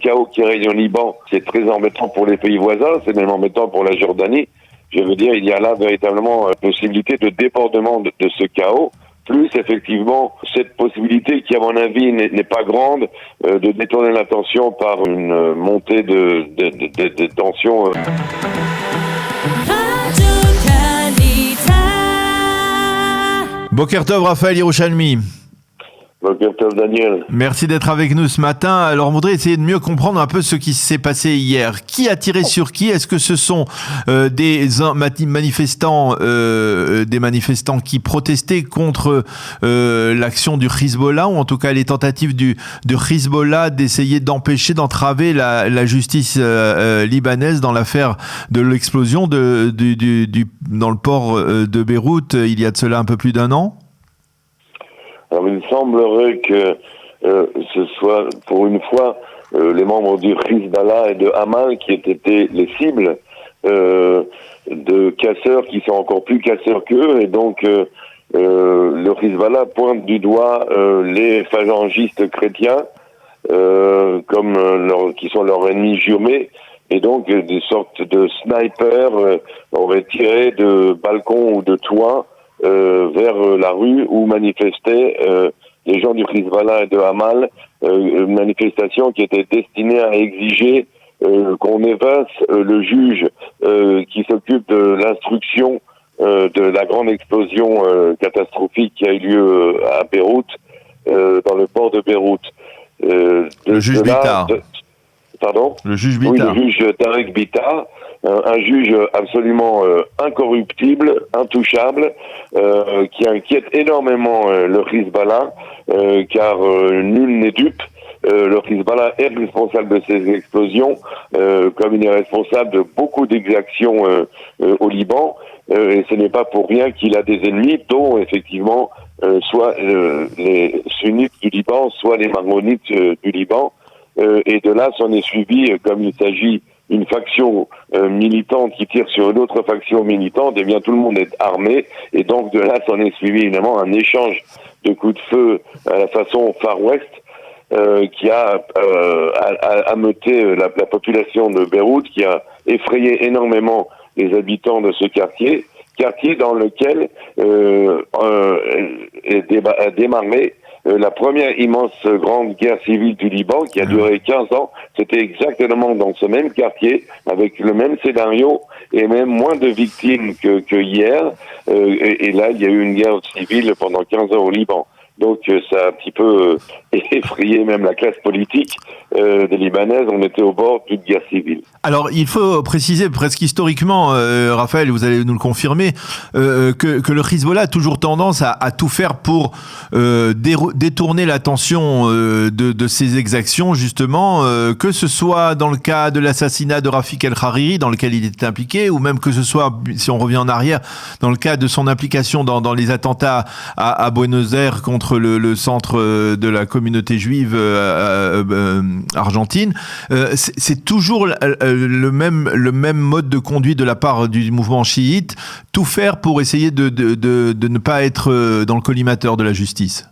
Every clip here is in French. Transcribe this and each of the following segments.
chaos qui règne au Liban, c'est très embêtant pour les pays voisins, c'est même embêtant pour la Jordanie. Je veux dire, il y a là véritablement possibilité de débordement de ce chaos, plus effectivement cette possibilité qui, à mon avis, n'est pas grande, de détourner l'attention par une montée de tensions. Boker Tov, Raphaël Yerushalmi. Boker Tov, Daniel. Merci d'être avec nous ce matin. Alors, on voudrait essayer de mieux comprendre un peu ce qui s'est passé hier. Qui a tiré sur qui? Est-ce que ce sont des manifestants qui protestaient contre l'action du Hezbollah, ou en tout cas les tentatives de Hezbollah d'essayer d'entraver la justice libanaise dans l'affaire de l'explosion dans le port de Beyrouth il y a de cela un peu plus d'un an? Alors, il semblerait que ce soit, pour une fois, les membres du Hezbollah et de Hamas qui aient été les cibles de casseurs qui sont encore plus casseurs qu'eux, et donc le Hezbollah pointe du doigt les phalangistes chrétiens qui sont leurs ennemis jurés, et donc des sortes de snipers auraient tiré de balcons ou de toits vers la rue où manifestaient les gens du Hezbollah et de Hamas, une manifestation qui était destinée à exiger qu'on évince le juge qui s'occupe de l'instruction de la grande explosion catastrophique qui a eu lieu à Beyrouth, dans le port de Beyrouth. Le juge Bitar. Pardon ? Le juge Bitar. Oui, le juge Tarek Bitar. Un juge absolument incorruptible, intouchable, qui inquiète énormément le Hezbollah, car nul n'est dupe. Le Hezbollah est responsable de ces explosions, comme il est responsable de beaucoup d'exactions au Liban, et ce n'est pas pour rien qu'il a des ennemis, dont effectivement soit les sunnites du Liban, soit les maronites du Liban, et de là s'en est suivi, comme il s'agit une faction militante qui tire sur une autre faction militante, et bien tout le monde est armé, et donc de là s'en est suivi évidemment un échange de coups de feu à la façon Far West, qui a ameuté la population de Beyrouth, qui a effrayé énormément les habitants de ce quartier dans lequel a démarré la première immense grande guerre civile du Liban, qui a duré 15 ans. C'était exactement dans ce même quartier, avec le même scénario, et même moins de victimes que hier. Et là, il y a eu une guerre civile pendant 15 ans au Liban. Donc ça a un petit peu effrayé même la classe politique des Libanaises. On était au bord d'une guerre civile. Alors il faut préciser presque historiquement, Raphaël, vous allez nous le confirmer, que le Hezbollah a toujours tendance à tout faire pour détourner l'attention de ses exactions, justement, que ce soit dans le cas de l'assassinat de Rafik El-Hariri, dans lequel il était impliqué, ou même que ce soit, si on revient en arrière, dans le cas de son implication dans les attentats à Buenos Aires contre le centre de la communauté juive argentine. C'est toujours le même mode de conduite de la part du mouvement chiite, tout faire pour essayer de ne pas être dans le collimateur de la justice.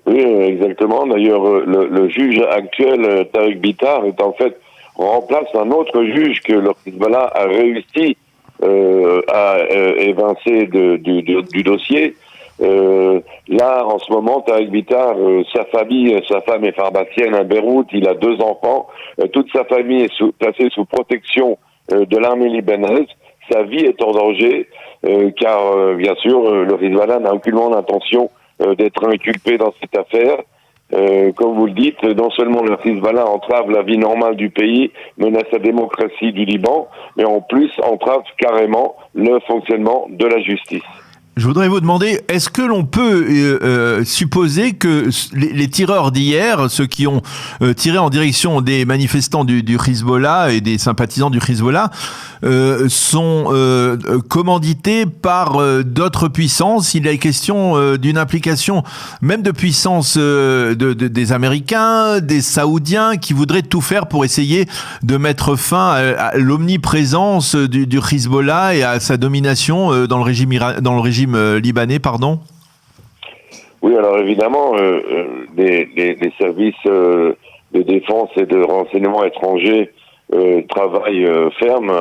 Oui, exactement. D'ailleurs, le juge actuel, Tarek Bitar, est en fait remplace un autre juge que le Hezbollah a réussi à évincer du dossier. Là, en ce moment, Tarek Bitar, sa femme est pharmacienne à Beyrouth, il a 2 enfants, toute sa famille est placée sous protection de l'armée libanaise. Sa vie est en danger, car bien sûr, le Hezbollah n'a aucunement l'intention d'être inculpé dans cette affaire. Comme vous le dites, non seulement le Hezbollah entrave la vie normale du pays, menace la démocratie du Liban, mais en plus entrave carrément le fonctionnement de la justice. Je voudrais vous demander, est-ce que l'on peut supposer que les tireurs d'hier, ceux qui ont tiré en direction des manifestants du Hezbollah et des sympathisants du Hezbollah, sont commandités par d'autres puissances? Il est question d'une implication même de puissances des Américains, des Saoudiens, qui voudraient tout faire pour essayer de mettre fin à l'omniprésence du Hezbollah et à sa domination dans le régime libanais, pardon. Oui, alors évidemment, les services de défense et de renseignement étranger travaillent ferme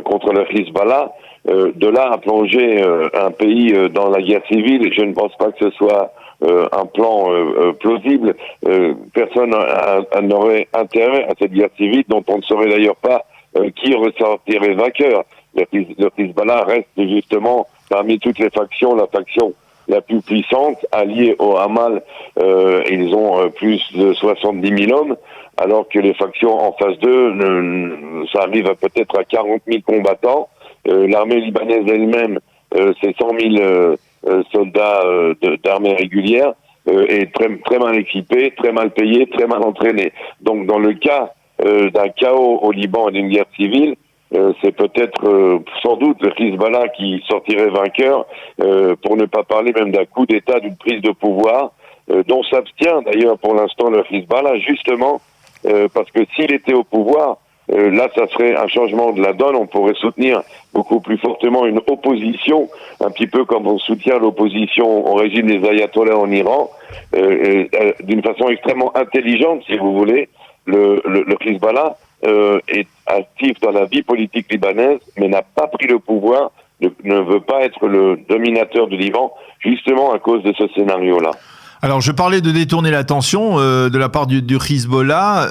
contre le Hezbollah. De là à plonger un pays dans la guerre civile, je ne pense pas que ce soit un plan plausible. Personne n'aurait intérêt à cette guerre civile, dont on ne saurait d'ailleurs pas qui ressortirait vainqueur. Le Hezbollah reste justement parmi toutes les factions la faction la plus puissante, alliée au Hamas. Ils ont plus de 70 000 hommes, alors que les factions en face d'eux, ça arrive peut-être à 40 000 combattants. L'armée libanaise elle-même, c'est 100 000 soldats d'armée régulière, et très mal équipés, très mal payés, très mal entraînés. Donc dans le cas d'un chaos au Liban et d'une guerre civile, c'est peut-être sans doute le Hezbollah qui sortirait vainqueur, pour ne pas parler même d'un coup d'État, d'une prise de pouvoir, dont s'abstient d'ailleurs pour l'instant le Hezbollah, justement parce que s'il était au pouvoir, là ça serait un changement de la donne, on pourrait soutenir beaucoup plus fortement une opposition, un petit peu comme on soutient l'opposition au régime des ayatollahs en Iran, d'une façon extrêmement intelligente si vous voulez. Le Hezbollah est actif dans la vie politique libanaise, mais n'a pas pris le pouvoir, ne veut pas être le dominateur du Liban, justement à cause de ce scénario-là. Alors, je parlais de détourner l'attention de la part du Hezbollah.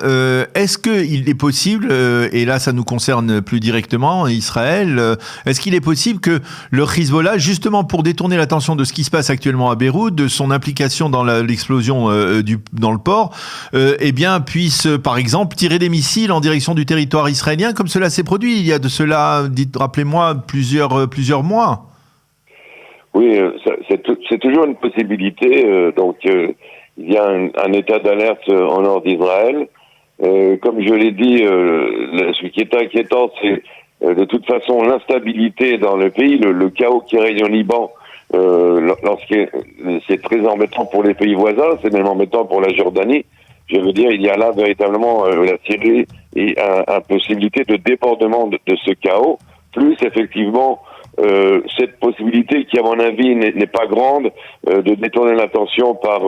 Est-ce qu'il est possible, et là ça nous concerne plus directement, Israël, est-ce qu'il est possible que le Hezbollah, justement pour détourner l'attention de ce qui se passe actuellement à Beyrouth, de son implication dans l'explosion dans le port, eh bien puisse, par exemple, tirer des missiles en direction du territoire israélien, comme cela s'est produit il y a de cela, rappelez-moi, plusieurs mois? Oui, c'est toujours une possibilité. Il y a un état d'alerte en nord d'Israël. Comme je l'ai dit, ce qui est inquiétant, c'est de toute façon l'instabilité dans le pays, le chaos qui règne au Liban. C'est très embêtant pour les pays voisins, c'est même embêtant pour la Jordanie. Je veux dire, il y a là véritablement la Syrie et une possibilité de débordement de ce chaos, plus effectivement cette possibilité qui, à mon avis, n'est pas grande, de détourner l'attention par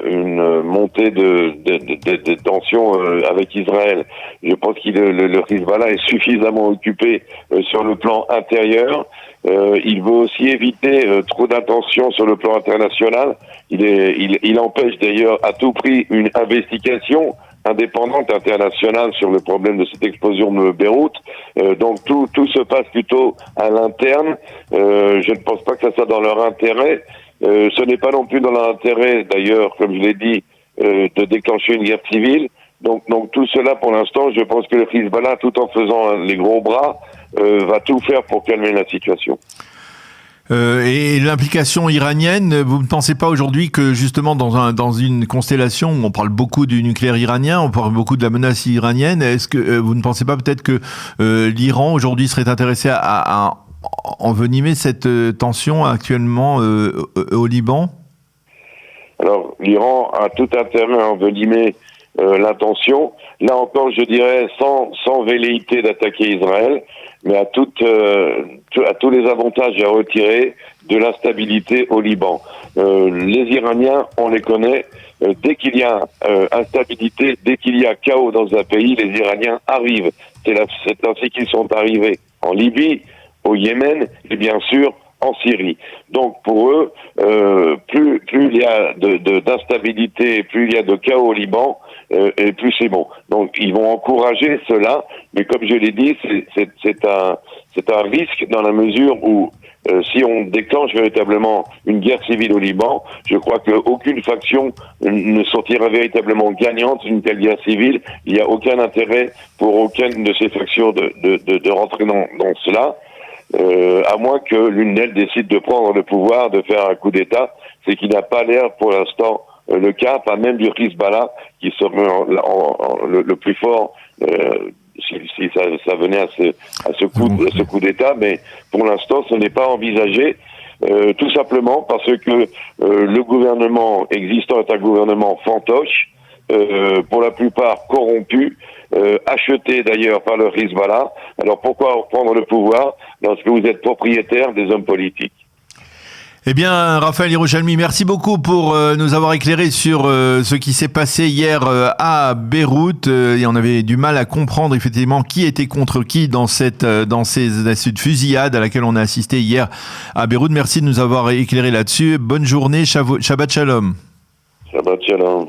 une montée de tensions avec Israël. Je pense que le Hezbollah est suffisamment occupé sur le plan intérieur. Il veut aussi éviter trop d'attention sur le plan international. Il empêche d'ailleurs à tout prix une investigation indépendante internationale sur le problème de cette explosion de Beyrouth. Donc tout se passe plutôt à l'interne. Je ne pense pas que ça soit dans leur intérêt. Ce n'est pas non plus dans leur intérêt, d'ailleurs, comme je l'ai dit, de déclencher une guerre civile. Donc tout cela, pour l'instant, je pense que le Hezbollah, tout en faisant les gros bras, va tout faire pour calmer la situation. Et l'implication iranienne, vous ne pensez pas aujourd'hui que justement dans une constellation où on parle beaucoup du nucléaire iranien, on parle beaucoup de la menace iranienne, est-ce que vous ne pensez pas peut-être que l'Iran aujourd'hui serait intéressé à envenimer cette tension actuellement au Liban? Alors l'Iran a tout intérêt à envenimer l'intention. Là encore, je dirais sans velléité d'attaquer Israël, mais à tous les avantages à retirer de l'instabilité au Liban. Les Iraniens, on les connaît, dès qu'il y a instabilité, dès qu'il y a chaos dans un pays, les Iraniens arrivent. C'est ainsi qu'ils sont arrivés en Libye, au Yémen et bien sûr en Syrie. Donc pour eux, plus il y a d'instabilité, plus il y a de chaos au Liban, et plus c'est bon. Donc ils vont encourager cela, mais comme je l'ai dit, c'est un risque dans la mesure où si on déclenche véritablement une guerre civile au Liban, je crois qu'aucune faction ne sortira véritablement gagnante d'une telle guerre civile. Il n'y a aucun intérêt pour aucune de ces factions de rentrer dans cela. À moins que l'une d'elles décide de prendre le pouvoir, de faire un coup d'État, c'est qui n'a pas l'air pour l'instant le cas, pas même du Hezbollah, qui serait le plus fort si ça venait à ce coup d'État, mais pour l'instant ce n'est pas envisagé, tout simplement parce que le gouvernement existant est un gouvernement fantoche, pour la plupart corrompu, acheté d'ailleurs par le Hezbollah. Alors pourquoi prendre le pouvoir lorsque vous êtes propriétaire des hommes politiques? Eh bien, Raphaël Hirojalmi, merci beaucoup pour nous avoir éclairé sur ce qui s'est passé hier à Beyrouth. Et on avait du mal à comprendre effectivement qui était contre qui dans cette fusillade à laquelle on a assisté hier à Beyrouth. Merci de nous avoir éclairé là-dessus. Bonne journée, Shabbat Shalom. Shabbat Shalom.